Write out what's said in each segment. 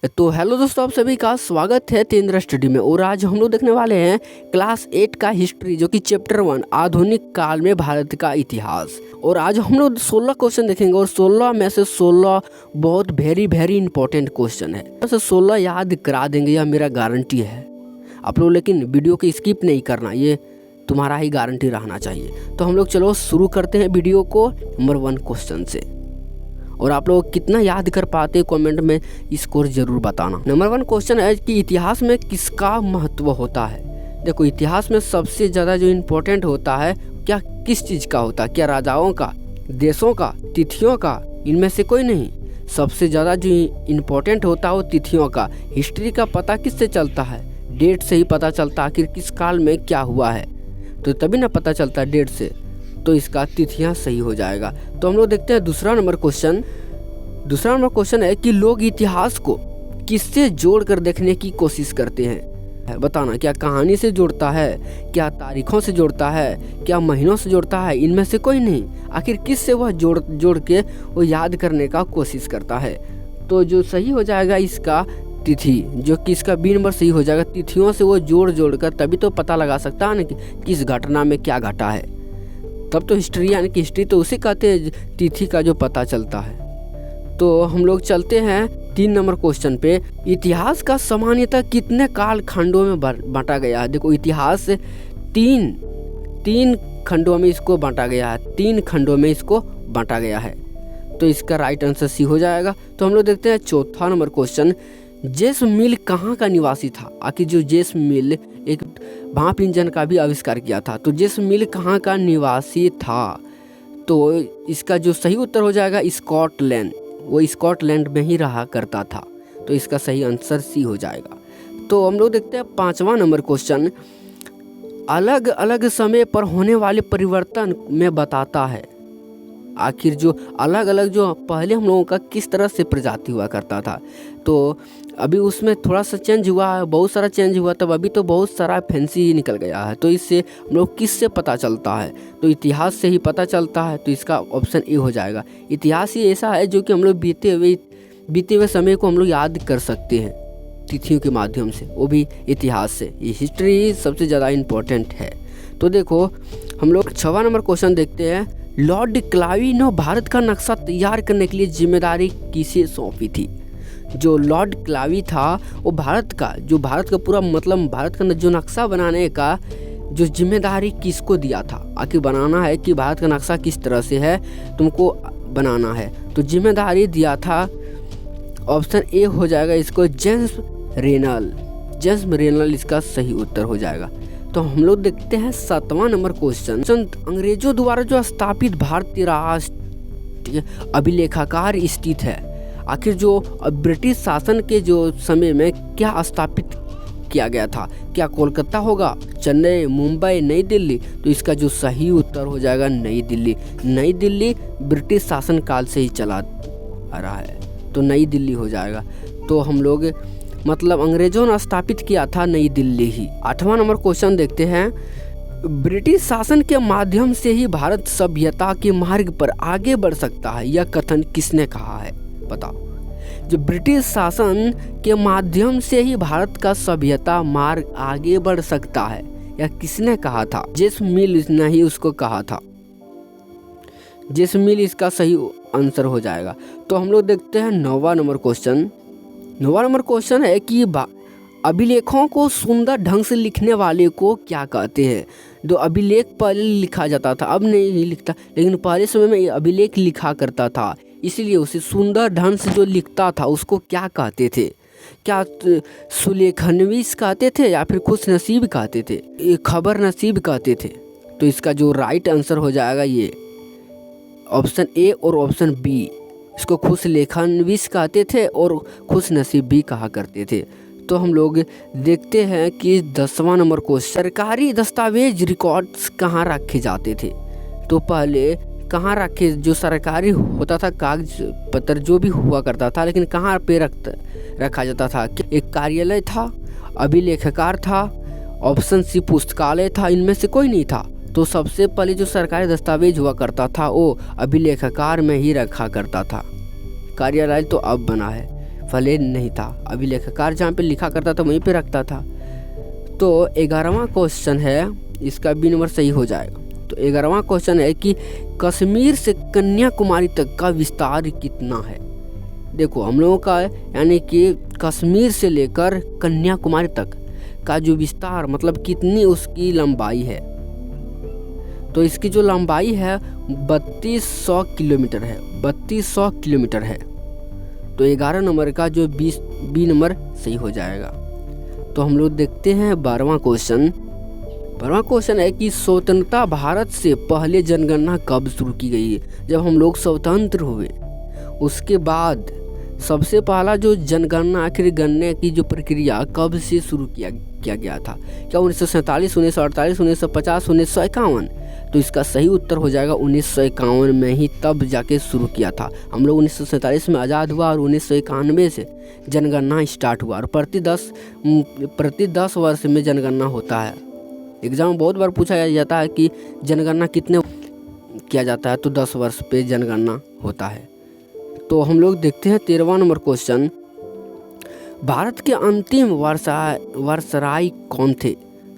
तो हेलो दोस्तों, आप सभी का स्वागत है तेंद्र स्टडी में। और आज हम लोग देखने वाले हैं क्लास 8 का हिस्ट्री, जो कि चैप्टर 1 आधुनिक काल में भारत का इतिहास। और आज हम लोग 16 क्वेश्चन देखेंगे और 16 में से 16 बहुत वेरी इंपॉर्टेंट क्वेश्चन है। तो 16 याद करा देंगे, यह मेरा गारंटी है आप लोग। लेकिन वीडियो को स्किप नहीं करना, ये तुम्हारा ही गारंटी रहना चाहिए। तो हम लोग चलो शुरू करते हैं वीडियो को नंबर 1 क्वेश्चन से। और आप लोग कितना याद कर पाते कमेंट में स्कोर जरूर बताना। नंबर 1 क्वेश्चन है कि इतिहास में किसका महत्व होता है। देखो, इतिहास में सबसे ज़्यादा जो इम्पोर्टेंट होता है क्या, किस चीज़ का होता है? क्या राजाओं का, देशों का, तिथियों का? इनमें से कोई नहीं। सबसे ज़्यादा जो इम्पोर्टेंट होता है वो तिथियों का। हिस्ट्री का पता किससे चलता है? डेट से ही पता चलता आखिर किस काल में क्या हुआ है, तो तभी ना पता चलता डेट से। तो इसका तिथियां सही हो जाएगा। तो हम लोग देखते हैं दूसरा नंबर क्वेश्चन है कि लोग इतिहास को किससे जोड़कर देखने की कोशिश करते हैं। बताना, क्या कहानी से जोड़ता है, क्या तारीखों से जोड़ता है, क्या महीनों से जोड़ता है? इनमें से कोई नहीं। आखिर किससे वह जोड़ के वो याद करने का कोशिश करता है? तो जो सही हो जाएगा इसका तिथि, जो कि इसका बी नंबर सही हो जाएगा। तिथियों से वो जोड़ कर तभी तो पता लगा सकता है ना कि किस घटना में क्या घटा है। तब तो हिस्ट्री, यानी कि हिस्ट्री तो उसे कहते हैं तिथि का जो पता चलता है। तो हम लोग चलते हैं 3 नंबर क्वेश्चन पे। इतिहास का सामान्यतः कितने काल खंडों में बांटा गया है? देखो, इतिहास तीन खंडों में इसको बांटा गया है। 3 खंडों में इसको बांटा गया है। तो इसका राइट आंसर सी हो जाएगा। तो हम लोग देखते हैं चौथा नंबर क्वेश्चन। जैसमिल कहाँ का निवासी था? आखिर जो जैसमिल एक भाप इंजन का भी आविष्कार किया था, तो जैसमिल कहाँ का निवासी था? तो इसका जो सही उत्तर हो जाएगा स्कॉटलैंड। वो स्कॉटलैंड में ही रहा करता था। तो इसका सही आंसर सी हो जाएगा। तो हम लोग देखते हैं 5वां नंबर क्वेश्चन। अलग अलग समय पर होने वाले परिवर्तन में बताता है। आखिर जो अलग अलग, जो पहले हम लोगों का किस तरह से प्रजाति हुआ करता था, तो अभी उसमें थोड़ा सा चेंज हुआ है, बहुत सारा चेंज हुआ। तब अभी तो बहुत सारा फैंसी निकल गया है। तो इससे हम लोग किससे पता चलता है? तो इतिहास से ही पता चलता है। तो इसका ऑप्शन ए हो जाएगा। इतिहास ही ऐसा है जो कि हम लोग बीते हुए समय को हम लोग याद कर सकते हैं तिथियों के माध्यम से, वो भी इतिहास से। ये हिस्ट्री सबसे ज़्यादा इम्पोर्टेंट है। तो देखो, हम लोग 6वां नंबर क्वेश्चन देखते हैं। लॉर्ड क्लावी ने भारत का नक्शा तैयार करने के लिए जिम्मेदारी किसे सौंपी थी? जो लॉर्ड क्लावी था वो भारत का पूरा, मतलब भारत का जो नक्शा बनाने का जो जिम्मेदारी किसको दिया था? आखिर बनाना है कि भारत का नक्शा किस तरह से है, तुमको बनाना है। तो जिम्मेदारी दिया था, ऑप्शन ए हो जाएगा इसको, जेम्स रेनल इसका सही उत्तर हो जाएगा। तो हम लोग देखते हैं 7वां नंबर क्वेश्चन। अंग्रेजों द्वारा जो स्थापित भारतीय राष्ट्रीय अभिलेखागार स्थित है। आखिर जो ब्रिटिश शासन के जो समय में क्या स्थापित किया गया था? क्या कोलकाता होगा, चेन्नई, मुंबई, नई दिल्ली? तो इसका जो सही उत्तर हो जाएगा नई दिल्ली। नई दिल्ली ब्रिटिश शासन काल से ही चला आ रहा है, तो नई दिल्ली हो जाएगा। तो हम लोग, मतलब अंग्रेजों ने स्थापित किया था नई दिल्ली ही। 8वां नंबर क्वेश्चन देखते हैं। ब्रिटिश शासन के माध्यम से ही भारत सभ्यता के मार्ग पर आगे बढ़ सकता है, यह कथन किसने कहा है? बताओ। जो ब्रिटिश शासन के माध्यम से ही भारत का सभ्यता मार्ग आगे बढ़ सकता है, यह किसने कहा था? जैसमिल ने ही उसको कहा था। जैसमिल इसका सही आंसर हो जाएगा। तो हम लोग देखते हैं 9वां नंबर क्वेश्चन। 9वां नंबर क्वेश्चन है कि अभिलेखों को सुंदर ढंग से लिखने वाले को क्या कहते हैं? जो अभिलेख पहले लिखा जाता था, अब नहीं लिखता, लेकिन पहले समय में अभिलेख लिखा करता था, इसीलिए उसे सुंदर ढंग से जो लिखता था उसको क्या कहते थे? क्या सुलेखनवीस कहते थे, या फिर खुश नसीब कहते थे, खबर नसीब कहते थे? तो इसका जो राइट आंसर हो जाएगा ये ऑप्शन ए और ऑप्शन बी। इसको खुश लेखनवीस कहते थे और खुश नसीब भी कहा करते थे। तो हम लोग देखते हैं कि 10वां नंबर क्वेश्चन। सरकारी दस्तावेज रिकॉर्ड्स कहाँ रखे जाते थे? तो पहले कहाँ रखे, जो सरकारी होता था कागज पत्र जो भी हुआ करता था, लेकिन कहाँ पे रखा जाता था? एक कार्यालय था, अभिलेखागार था, ऑप्शन सी पुस्तकालय था। इनमें से कोई नहीं था। तो सबसे पहले जो सरकारी दस्तावेज हुआ करता था वो अभिलेखागार में ही रखा करता था। कार्यालय तो अब बना है। पहले नहीं था। अभी लेखाकार जहाँ पे लिखा करता था वहीं पे रखता था। तो 11वां क्वेश्चन है, इसका बी नंबर सही हो जाएगा। तो 11वां क्वेश्चन है कि कश्मीर से कन्याकुमारी तक का विस्तार कितना है। देखो हम लोगों का यानी कि कश्मीर से लेकर कन्याकुमारी तक का जो विस्तार मतलब कितनी उसकी लंबाई है। तो इसकी जो लंबाई है 3200 किलोमीटर है, 3200 किलोमीटर है। तो 11 नंबर का जो बी नंबर सही हो जाएगा। तो हम लोग देखते हैं 12वां क्वेश्चन। 12वां क्वेश्चन है कि स्वतंत्रता भारत से पहले जनगणना कब शुरू की गई। जब हम लोग स्वतंत्र हुए उसके बाद सबसे पहला जो जनगणना आखिर गणने की जो प्रक्रिया कब से शुरू किया गया था। क्या 1947, 1948, 1950, 1951। तो इसका सही उत्तर हो जाएगा 1951 में ही तब जाके शुरू किया था। हम लोग 1947 में आज़ाद हुआ और 1991 से जनगणना स्टार्ट हुआ और प्रति 10 वर्ष में जनगणना होता है। एग्जाम में बहुत बार पूछा जाता है कि जनगणना कितने किया जाता है, तो 10 वर्ष पे जनगणना होता है। तो हम लोग देखते हैं 13वां नंबर क्वेश्चन। भारत के अंतिम वायसराय कौन थे।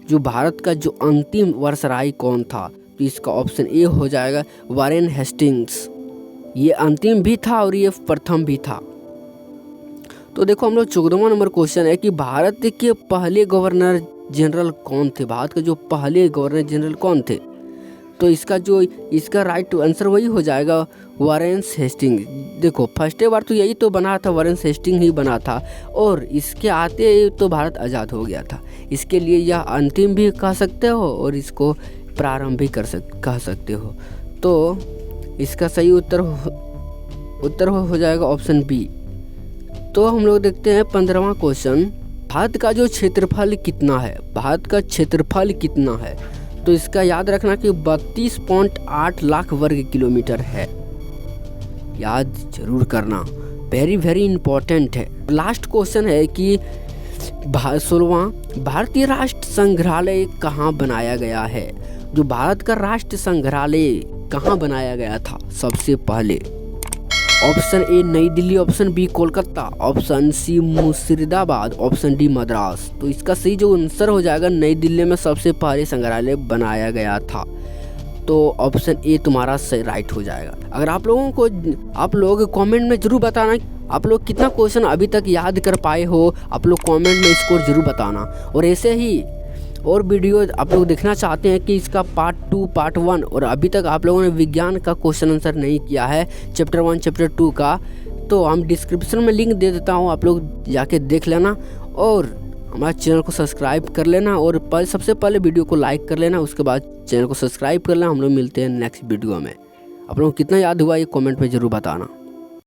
जो भारत का जो अंतिम वायसराय कौन था, तो इसका ऑप्शन ए हो जाएगा वारेन हेस्टिंग्स। ये अंतिम भी था और ये प्रथम भी था। तो देखो हम लोग 14वां नंबर क्वेश्चन है कि भारत के पहले गवर्नर जनरल कौन थे। भारत के जो पहले गवर्नर जनरल कौन थे। तो इसका राइट आंसर वही हो जाएगा वारेन हेस्टिंग। देखो फर्स्ट बार तो यही तो बना था, वारेन हेस्टिंग ही बना था और इसके आते तो भारत आज़ाद हो गया था। इसके लिए यह अंतिम भी कह सकते हो और इसको प्रारंभ भी कह सकते हो। तो इसका सही उत्तर हो जाएगा ऑप्शन बी। तो हम लोग देखते हैं 15वां क्वेश्चन। भारत का जो क्षेत्रफल कितना है। भारत का क्षेत्रफल कितना है। तो इसका याद रखना कि 32.8 लाख वर्ग किलोमीटर है। याद जरूर करना, वेरी वेरी इंपॉर्टेंट है। लास्ट क्वेश्चन है कि 16वां भारतीय राष्ट्र संग्रहालय कहाँ बनाया गया है। जो भारत का राष्ट्र संग्रहालय कहाँ बनाया गया था सबसे पहले। Option A New Delhi, option B Kolkata, option C Murshidabad, option D Madras. तो इसका सही जो आंसर हो जाएगा नई दिल्ली में सबसे पहले संग्रहालय बनाया गया था। तो ऑप्शन ए तुम्हारा सही राइट हो जाएगा। अगर आप लोग कमेंट में जरूर बताना आप लोग कितना क्वेश्चन अभी तक याद कर पाए हो। आप लोग कमेंट में स्कोर जरूर बताना। और ऐसे ही और वीडियो आप लोग देखना चाहते हैं कि इसका पार्ट 2, पार्ट 1 और अभी तक आप लोगों ने विज्ञान का क्वेश्चन आंसर नहीं किया है चैप्टर 1, चैप्टर 2 का, तो हम डिस्क्रिप्शन में लिंक दे देता हूँ, आप लोग जाके देख लेना और हमारे चैनल को सब्सक्राइब कर लेना। और सबसे पहले वीडियो को लाइक कर लेना, उसके बाद चैनल को सब्सक्राइब कर लेना। हम लोग मिलते हैं नेक्स्ट वीडियो में। आप लोगों को कितना याद हुआ ये कमेंट में ज़रूर बताना।